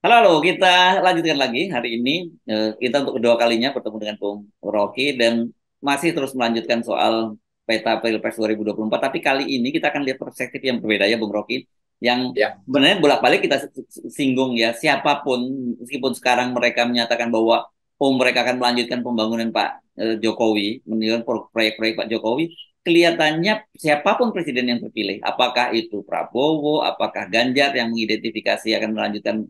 Halo, halo, kita lanjutkan lagi hari ini. Kita untuk kedua kalinya bertemu dengan Bung Rocky dan masih terus melanjutkan soal peta Pilpres 2024. Tapi kali ini kita akan lihat perspektif yang berbeda ya, Bung Rocky. Yang Ya, sebenarnya bolak-balik kita singgung ya, siapapun, meskipun sekarang mereka menyatakan bahwa mereka akan melanjutkan pembangunan Pak Jokowi, melanjutkan proyek-proyek Pak Jokowi, kelihatannya siapapun presiden yang terpilih, apakah itu Prabowo, apakah Ganjar yang mengidentifikasi akan melanjutkan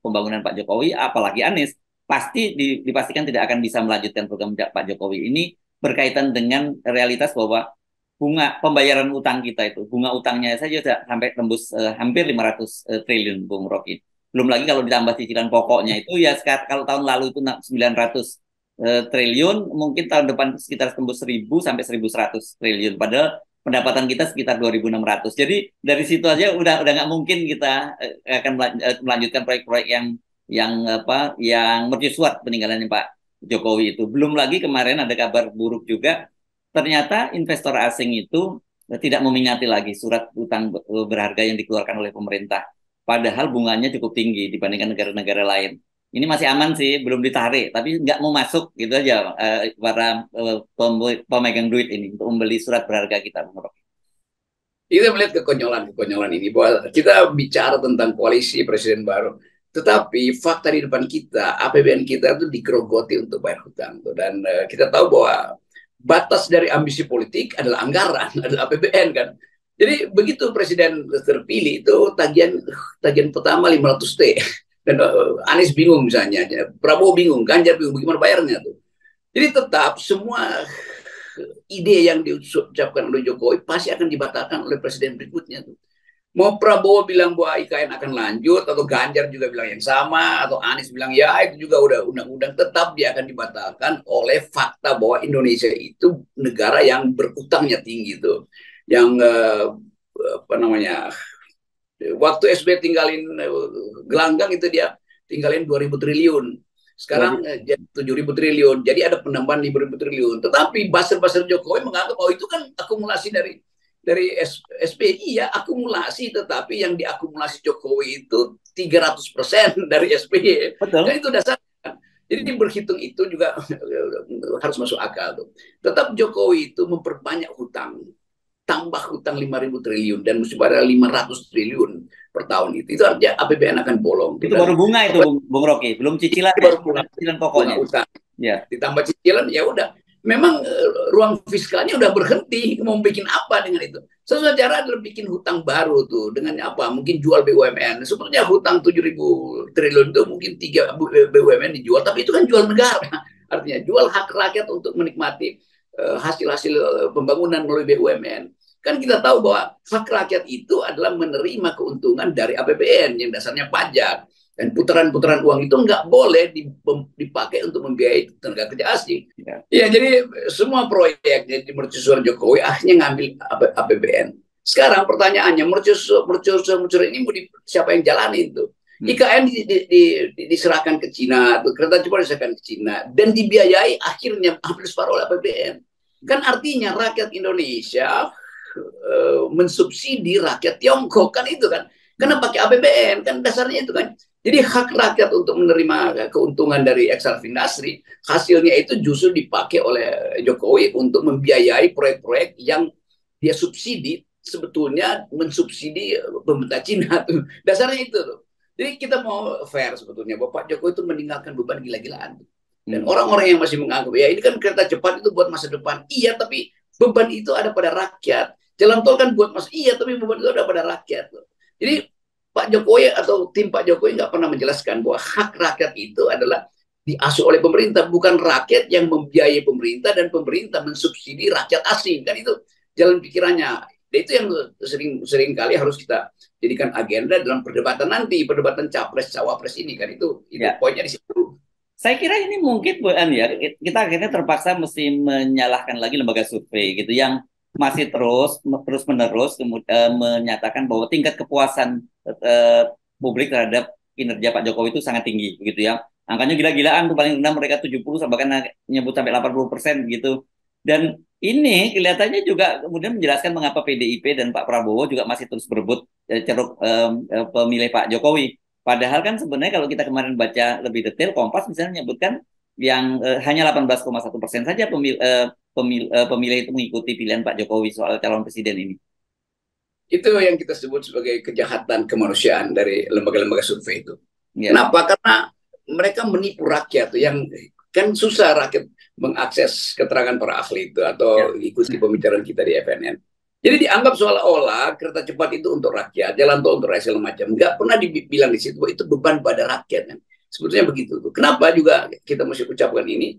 pembangunan Pak Jokowi, apalagi Anies, pasti dipastikan tidak akan bisa melanjutkan program Pak Jokowi ini berkaitan dengan realitas bahwa bunga pembayaran utang kita itu, bunga utangnya saja sudah sampai tembus hampir 500 triliun, Bung Rocky. Belum lagi kalau ditambah cicilan pokoknya itu ya sekarang kalau tahun lalu itu 900 triliun, mungkin tahun depan sekitar tembus 1000 sampai 1100 triliun. Padahal pendapatan kita sekitar 2.600. Jadi dari situ aja udah nggak mungkin kita akan melanjutkan proyek-proyek yang mercusuar peninggalannya Pak Jokowi itu. Belum lagi kemarin ada kabar buruk juga, ternyata investor asing itu tidak meminati lagi surat utang berharga yang dikeluarkan oleh pemerintah. Padahal bunganya cukup tinggi dibandingkan negara-negara lain. Ini masih aman sih, belum ditarik, tapi nggak mau masuk gitu aja para pemegang duit ini untuk membeli surat berharga kita, Bung Rocky. kita melihat kekonyolan-kekonyolan ini bahwa kita bicara tentang koalisi presiden baru, tetapi fakta di depan kita, APBN kita itu digerogoti untuk bayar hutang. Dan kita tahu bahwa batas dari ambisi politik adalah anggaran, adalah APBN kan. Jadi begitu presiden terpilih itu tagihan tagihan pertama 500 T. Dan Anies bingung misalnya, Prabowo bingung, Ganjar bingung, bagaimana bayarnya tuh. Jadi tetap semua ide yang diucapkan oleh Jokowi pasti akan dibatalkan oleh presiden berikutnya tuh. Mau Prabowo bilang bahwa IKN akan lanjut, atau Ganjar juga bilang yang sama, atau Anies bilang ya itu juga udah undang-undang, tetap dia akan dibatalkan oleh fakta bahwa Indonesia itu negara yang berutangnya tinggi tuh. Yang apa namanya, waktu SB tinggalin gelanggang itu dia tinggalin 2.000 triliun. Sekarang 7.000 triliun. Jadi ada penambahan 5.000 triliun. Tetapi buzzer-buzzer Jokowi menganggap bahwa itu kan akumulasi dari SPI, ya akumulasi, tetapi yang diakumulasi Jokowi itu 300% dari SPY. Kan Betul. itu dasar. Jadi berhitung itu juga harus masuk akal tuh. Tetap Jokowi itu memperbanyak hutang, tambah hutang 5.000 triliun dan mesti pada 500 triliun per tahun itu artinya APBN akan bolong tuh. Itu Dan baru bunga itu, Bung Rocky, belum cicilannya, baru belum bunga, cicilan bunga pokoknya. utang Ya, ditambah cicilan, ya udah memang ruang fiskalnya udah berhenti, mau bikin apa dengan itu. Sesuatu cara adalah bikin hutang baru tuh dengan apa, mungkin jual BUMN. Sebenarnya hutang 7.000 triliun itu mungkin 3 BUMN dijual, tapi itu kan jual negara, artinya jual hak rakyat untuk menikmati hasil-hasil pembangunan melalui BUMN. Kan kita tahu bahwa hak rakyat itu adalah menerima keuntungan dari APBN yang dasarnya pajak. Dan putaran-putaran uang itu nggak boleh dipakai untuk membiayai tenaga kerja asing. ya. Ya, jadi semua proyek di mercusuar Jokowi akhirnya ngambil APBN. Sekarang pertanyaannya, mercusuar ini mau siapa yang jalani itu? Hmm. IKN diserahkan ke Cina, kereta cepat diserahkan ke Cina, dan dibiayai akhirnya hampir separuh oleh APBN. Kan artinya rakyat Indonesia mensubsidi rakyat Tiongkok, kan itu kan. Karena Hmm. pakai APBN, kan dasarnya itu kan. Jadi hak rakyat untuk menerima keuntungan dari ekstrak industri, hasilnya itu justru dipakai oleh Jokowi untuk membiayai proyek-proyek yang dia subsidi, sebetulnya mensubsidi pemerintah Cina tuh. Dasarnya itu tuh. Jadi kita mau fair sebetulnya, Bapak Jokowi itu meninggalkan beban gila-gilaan. Dan Hmm. orang-orang yang masih menganggap, ya ini kan kereta cepat itu buat masa depan. Iya, tapi beban itu ada pada rakyat. Jalan tol kan buat masa, iya, tapi beban itu ada pada rakyat. Jadi Pak Jokowi atau tim Pak Jokowi nggak pernah menjelaskan bahwa hak rakyat itu adalah diasuh oleh pemerintah, bukan rakyat yang membiayai pemerintah dan pemerintah mensubsidi rakyat asing. Kan itu jalan pikirannya. Dan itu yang sering kali harus kita jadikan agenda dalam perdebatan nanti, perdebatan capres cawapres ini kan, itu Ya, poinnya di situ. saya kira ini mungkin ya kita akhirnya terpaksa mesti menyalahkan lagi lembaga survei gitu yang masih terus menerus kemudian menyatakan bahwa tingkat kepuasan eh, publik terhadap kinerja Pak Jokowi itu sangat tinggi gitu ya. Angkanya gila-gilaan tuh, paling rendah mereka 70 bahkan nyebut sampai 80% gitu. Dan ini kelihatannya juga kemudian menjelaskan mengapa PDIP dan Pak Prabowo juga masih terus berebut ceruk pemilih Pak Jokowi. Padahal kan sebenarnya kalau kita kemarin baca lebih detail, Kompas misalnya menyebutkan yang hanya 18,1% saja pemilih itu mengikuti pilihan Pak Jokowi soal calon presiden ini. Itu yang kita sebut sebagai kejahatan kemanusiaan dari lembaga-lembaga survei itu. Ya, Kenapa? Karena mereka menipu rakyat yang kan susah rakyat mengakses keterangan para ahli itu atau ya. ikuti pembicaraan kita di FNN. Jadi dianggap seolah-olah kereta cepat itu untuk rakyat, jalan tol untuk rakyat segala macam. Nggak pernah dibilang di situ bahwa itu beban pada rakyat. Kan? Sebetulnya begitu. Kenapa juga kita mesti ucapkan ini?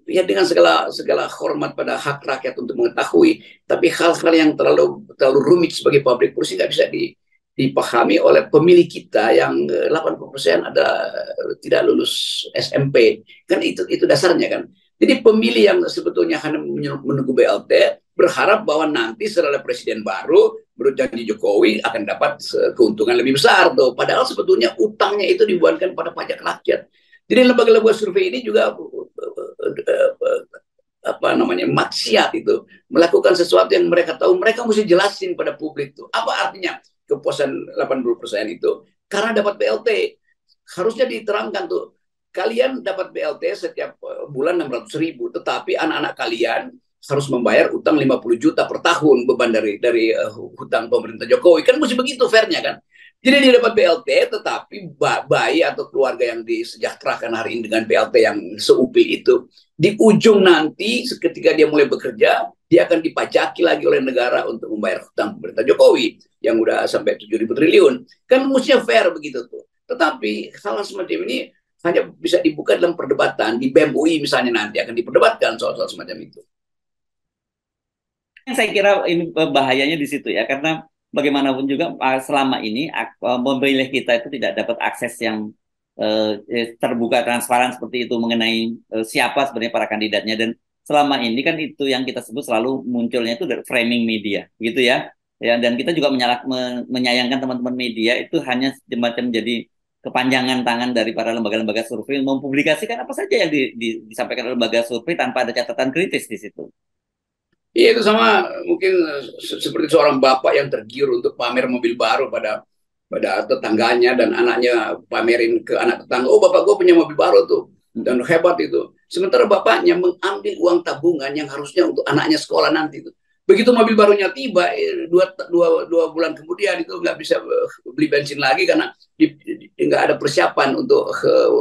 Ya dengan segala hormat pada hak rakyat untuk mengetahui, tapi hal-hal yang terlalu rumit sebagai public policy nggak bisa dipahami oleh pemilih kita yang 80% ada tidak lulus SMP. Kan itu dasarnya kan. Jadi pemilih yang sebetulnya hanya menunggu BLT berharap bahwa nanti setelah presiden baru menurut janji Jokowi akan dapat keuntungan lebih besar tuh. Padahal sebetulnya utangnya itu dibuatkan pada pajak rakyat. Jadi lembaga-lembaga survei ini juga apa namanya maksiat itu melakukan sesuatu yang mereka tahu mereka mesti jelasin pada publik tuh apa artinya kepuasan 80% itu karena dapat BLT harusnya diterangkan tuh kalian dapat BLT setiap bulan 600.000 tetapi anak-anak kalian harus membayar utang 50 juta per tahun beban dari hutang pemerintah Jokowi kan mesti begitu fairnya kan jadi dia dapat BLT tetapi bayi atau keluarga yang disejahterakan hari ini dengan BLT yang seupil itu di ujung nanti ketika dia mulai bekerja dia akan dipajaki lagi oleh negara untuk membayar hutang pemerintah Jokowi yang udah sampai 7.000 triliun kan mestinya fair begitu tuh tetapi hal semacam ini hanya bisa dibuka dalam perdebatan di BEM UI misalnya nanti akan diperdebatkan soal-soal semacam itu. Yang saya kira ini bahayanya di situ ya, karena bagaimanapun juga selama ini pemilih kita itu tidak dapat akses yang terbuka transparan seperti itu mengenai siapa sebenarnya para kandidatnya dan selama ini kan itu yang kita sebut selalu munculnya itu dari framing media gitu ya. Ya dan kita juga menyayangkan teman-teman media itu hanya semacam jadi kepanjangan tangan dari para lembaga-lembaga survei mempublikasikan apa saja yang disampaikan oleh lembaga survei tanpa ada catatan kritis di situ. Iya itu sama mungkin seperti seorang bapak yang tergiur untuk pamer mobil baru pada tetangganya dan anaknya pamerin ke anak tetangga, oh bapak gue punya mobil baru tuh dan hebat itu. Sementara bapaknya mengambil uang tabungan yang harusnya untuk anaknya sekolah nanti itu. Begitu mobil barunya tiba, dua bulan kemudian itu nggak bisa beli bensin lagi karena nggak ada persiapan untuk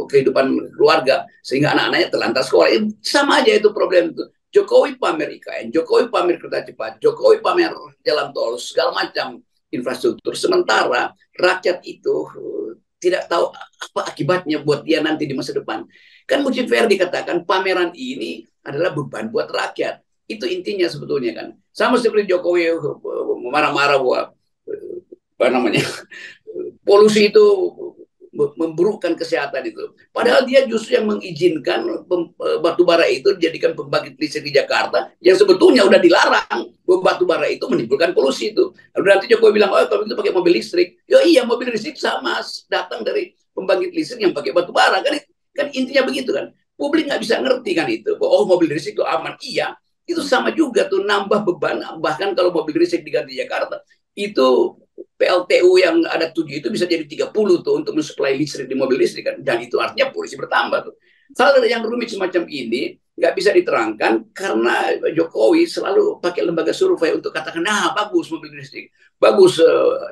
kehidupan keluarga sehingga anak-anaknya terlantar sekolah. Sama aja itu problem itu. Jokowi pamer IKN, Jokowi pamer kereta cepat, Jokowi pamer jalan tol, segala macam infrastruktur. Sementara rakyat itu tidak tahu apa akibatnya buat dia nanti di masa depan. Kan mesti fair dikatakan pameran ini adalah beban buat rakyat. Itu intinya sebetulnya kan. Sama seperti Jokowi marah-marah bahwa apa namanya polusi itu memburukkan kesehatan itu. Padahal dia justru yang mengizinkan batu bara itu dijadikan pembangkit listrik di Jakarta yang sebetulnya udah dilarang batu bara itu menimbulkan polusi itu. Lalu nanti Jokowi bilang, oh kalau itu pakai mobil listrik. Ya iya mobil listrik sama datang dari pembangkit listrik yang pakai batu bara kan intinya begitu kan. Publik nggak bisa ngerti kan itu. Oh mobil listrik itu aman. Iya, itu sama juga tuh nambah beban. Bahkan kalau mobil listrik diganti Jakarta itu PLTU yang ada 7 itu bisa jadi 30 tuh untuk mensuplai listrik di mobil listrik kan. Dan itu artinya polusi bertambah tuh. Hal yang rumit semacam ini nggak bisa diterangkan karena Jokowi selalu pakai lembaga survei untuk katakan, nah bagus mobil listrik, bagus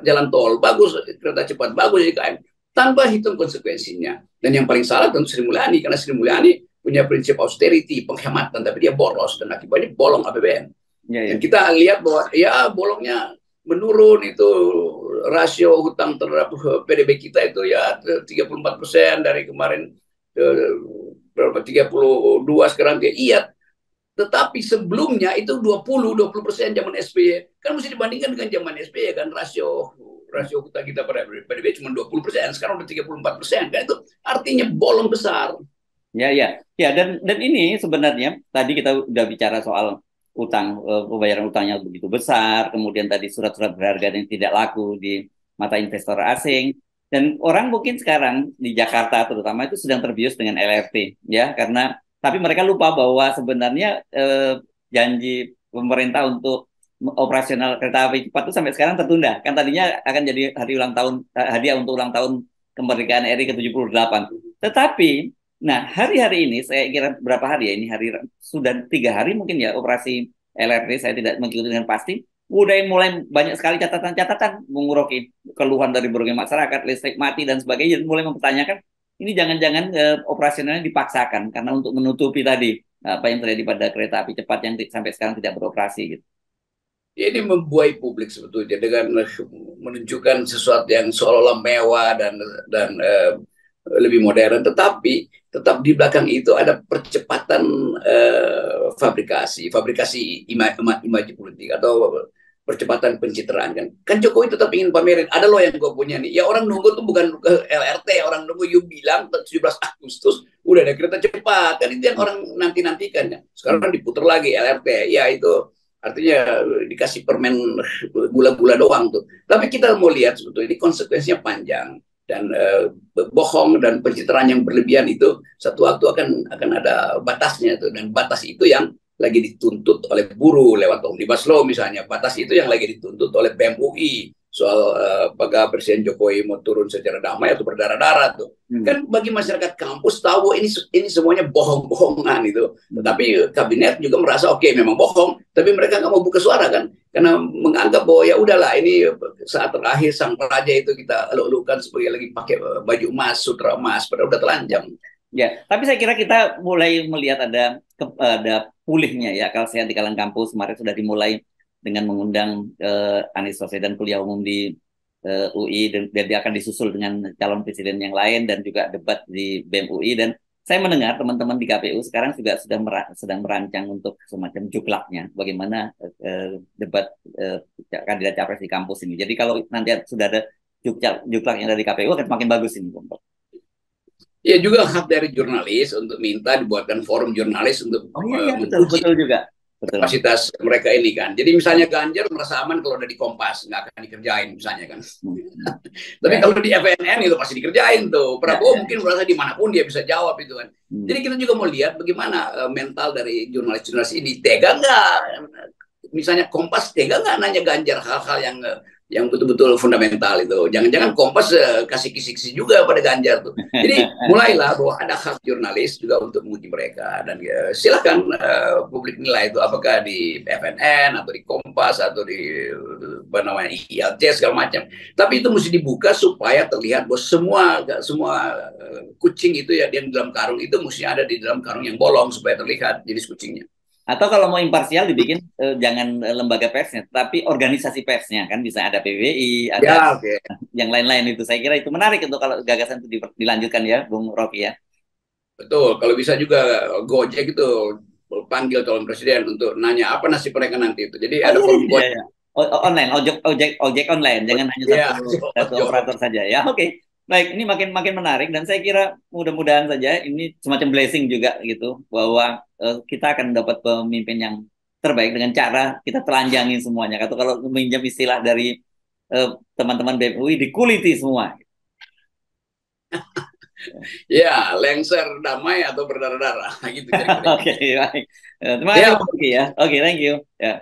jalan tol, bagus kereta cepat, bagus IKN, tanpa hitung konsekuensinya. Dan yang paling salah tentu Sri Mulyani, karena Sri Mulyani punya prinsip austerity, penghematan, tapi dia boros dan akibatnya bolong APBN. Ya, Dan ya. kita lihat bahwa ya bolongnya menurun itu rasio hutang terhadap PDB kita itu ya 34% dari kemarin berapa 32 sekarang kayak iya tetapi sebelumnya itu 20% zaman SBY kan mesti dibandingkan dengan zaman SBY kan rasio hutang kita pada PDB cuma 20% sekarang udah 34% kan itu artinya bolong besar. Ya, ya, ya, dan ini sebenarnya tadi kita udah bicara soal utang, pembayaran utangnya begitu besar, kemudian tadi surat-surat berharga yang tidak laku di mata investor asing, dan orang mungkin sekarang di Jakarta terutama itu sedang terbius dengan LRT, ya, karena tapi mereka lupa bahwa sebenarnya janji pemerintah untuk operasional kereta api cepat itu sampai sekarang tertunda, kan tadinya akan jadi hari ulang tahun hadiah untuk ulang tahun kemerdekaan RI ke-78. Tetapi, nah hari-hari ini, saya kira berapa hari ya ini, sudah 3 hari mungkin ya operasi LRT, saya tidak mengikuti dengan pasti, udah mulai banyak sekali catatan-catatan, Bung Rocky, keluhan dari berbagai masyarakat, listrik mati dan sebagainya, mulai mempertanyakan, ini jangan-jangan operasionalnya dipaksakan, karena untuk menutupi tadi, apa yang terjadi pada kereta api cepat yang sampai sekarang tidak beroperasi gitu. Ini membuai publik sebetulnya dengan menunjukkan sesuatu yang seolah-olah mewah dan lebih modern, tetapi tetap di belakang itu ada percepatan fabrikasi imaji politik atau percepatan pencitraan kan Jokowi tetap ingin pamerin ada loh yang gue punya nih ya orang nunggu tuh bukan ke LRT orang nunggu you bilang 17 Agustus udah ada kereta cepat kan itu yang orang nantikan ya sekarang diputar lagi LRT ya itu artinya dikasih permen gula-gula doang tuh tapi kita mau lihat sebetulnya ini konsekuensinya panjang dan bohong dan pencitraan yang berlebihan itu satu waktu akan ada batasnya tuh dan batas itu yang lagi dituntut oleh buruh lewat Omnibus Law misalnya batas itu yang lagi dituntut oleh BEM UI soal apakah Presiden Jokowi mau turun secara damai atau berdarah-darah tuh kan bagi masyarakat kampus tahu ini semuanya bohong-bohongan itu tetapi kabinet juga merasa oke, memang bohong tapi mereka nggak mau buka suara kan karena menganggap bahwa ya udahlah ini saat terakhir sang raja itu kita eluk-elukan sebagai lagi pakai baju emas sutra emas padahal udah telanjang. Ya, tapi saya kira kita mulai melihat ada pulihnya ya akal sehat di kalangan kampus. Kemarin sudah dimulai dengan mengundang Anies Baswedan kuliah umum di UI dan dia akan disusul dengan calon presiden yang lain dan juga debat di BEM UI dan saya mendengar teman-teman di KPU sekarang juga sedang merancang untuk semacam juklaknya bagaimana debat kandidat capres di kampus ini. Jadi kalau nanti sudah ada juklaknya dari KPU akan semakin bagus ini, Bung. Ya juga hak dari jurnalis untuk minta dibuatkan forum jurnalis untuk betul juga. Betul. Kapasitas mereka ini kan. Jadi misalnya Ganjar merasa aman kalau udah di Kompas, nggak akan dikerjain misalnya kan. Tapi kalau di FNN itu pasti dikerjain tuh. Prabowo mungkin merasa dimanapun dia bisa jawab itu kan. Jadi kita juga mau lihat bagaimana mental dari jurnalis-jurnalis ini. Tega nggak? Misalnya Kompas tega nggak nanya Ganjar hal-hal yang betul-betul fundamental itu. Jangan-jangan Kompas kasih kisi-kisi juga pada Ganjar tuh. Jadi mulailah bahwa ada hak jurnalis juga untuk menguji mereka dan silakan publik nilai itu apakah di FNN atau di Kompas atau di apa namanya ILC segala macam. Tapi itu mesti dibuka supaya terlihat bahwa semua kucing itu ya di dalam karung itu mesti ada di dalam karung yang bolong supaya terlihat jenis kucingnya. Atau kalau mau imparsial dibikin jangan lembaga persnya, tapi organisasi persnya kan bisa ada PBI, ada yang lain-lain itu. Saya kira itu menarik untuk kalau gagasan itu dilanjutkan ya, Bung Rocky ya. Betul, kalau bisa juga Gojek itu panggil calon presiden untuk nanya apa nasib mereka nanti itu. Jadi ada forum Gojek. Online, ojek online, jangan hanya satu operator saja ya. Oke. Baik, ini makin menarik dan saya kira mudah-mudahan saja ini semacam blessing juga gitu bahwa kita akan dapat pemimpin yang terbaik dengan cara kita telanjangin semuanya. Atau kalau meminjam istilah dari teman-teman BEM UI dikuliti semua. Ya, lengser damai atau berdarah-darah gitu. Oke, baik. Terima kasih ya. Oke, thank you. Ya.